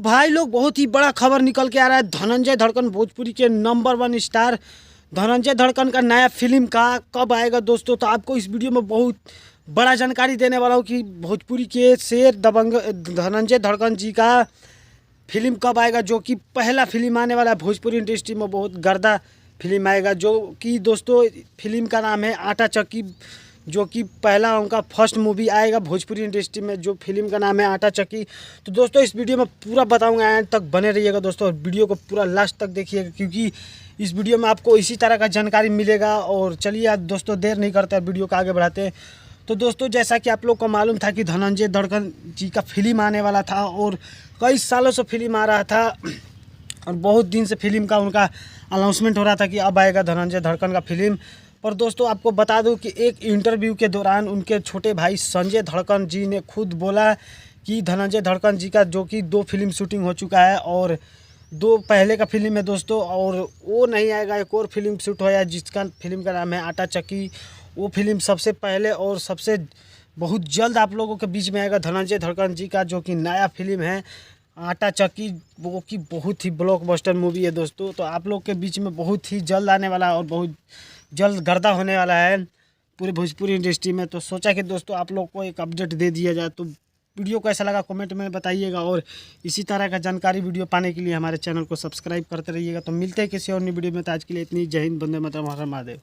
भाई लोग बहुत ही बड़ा खबर निकल के आ रहा है। धनंजय धड़कन भोजपुरी के नंबर 1 स्टार धनंजय धड़कन का नया फिल्म का कब आएगा दोस्तों। तो आपको इस वीडियो में बहुत बड़ा जानकारी देने वाला हूँ कि भोजपुरी के शेर दबंग धनंजय धड़कन जी का फिल्म कब आएगा, जो कि पहला फिल्म आने वाला है भोजपुरी इंडस्ट्री में। बहुत गर्दा फिल्म आएगा, जो कि दोस्तों फिल्म का नाम है आटा चक्की, जो कि पहला उनका फर्स्ट मूवी आएगा भोजपुरी इंडस्ट्री में, जो फिल्म का नाम है आटा चक्की। तो दोस्तों इस वीडियो में पूरा बताऊंगा, एंड तक बने रहिएगा दोस्तों, और वीडियो को पूरा लास्ट तक देखिएगा, क्योंकि इस वीडियो में आपको इसी तरह का जानकारी मिलेगा। और चलिए आज दोस्तों देर नहीं करते, वीडियो को आगे बढ़ाते हैं। तो दोस्तों जैसा कि आप लोग को मालूम था कि धनंजय धड़कन जी का फिल्म आने वाला था, और कई सालों से फिल्म आ रहा था, और बहुत दिन से फिल्म का उनका अनाउंसमेंट हो रहा था कि अब आएगा धनंजय धड़कन का फिल्म। पर दोस्तों आपको बता दूं कि एक इंटरव्यू के दौरान उनके छोटे भाई संजय धड़कन जी ने खुद बोला कि धनंजय धड़कन जी का जो कि 2 फिल्म शूटिंग हो चुका है, और 2 पहले का फिल्म है दोस्तों, और वो नहीं आएगा। एक और फिल्म शूट होया जिसका फिल्म का नाम है आटा चक्की। वो फिल्म सबसे पहले और सबसे बहुत जल्द आप लोगों के बीच में आएगा धनंजय धड़कन जी का जो कि नया फिल्म है आटा चक्की, वो की बहुत ही ब्लॉकबस्टर मूवी है दोस्तों। तो आप लोग के बीच में बहुत ही जल्द आने वाला है, और बहुत जल्द गर्दा होने वाला है पूरी भोजपुरी इंडस्ट्री में। तो सोचा कि दोस्तों आप लोग को एक अपडेट दे दिया जाए। तो वीडियो कैसा लगा कमेंट में बताइएगा, और इसी तरह का जानकारी वीडियो पाने के लिए हमारे चैनल को सब्सक्राइब करते रहिएगा। तो मिलते हैं किसी और नई वीडियो में। तो आज के लिए इतनी। जय हिंद, वंदे मातरम, हर हर महादेव।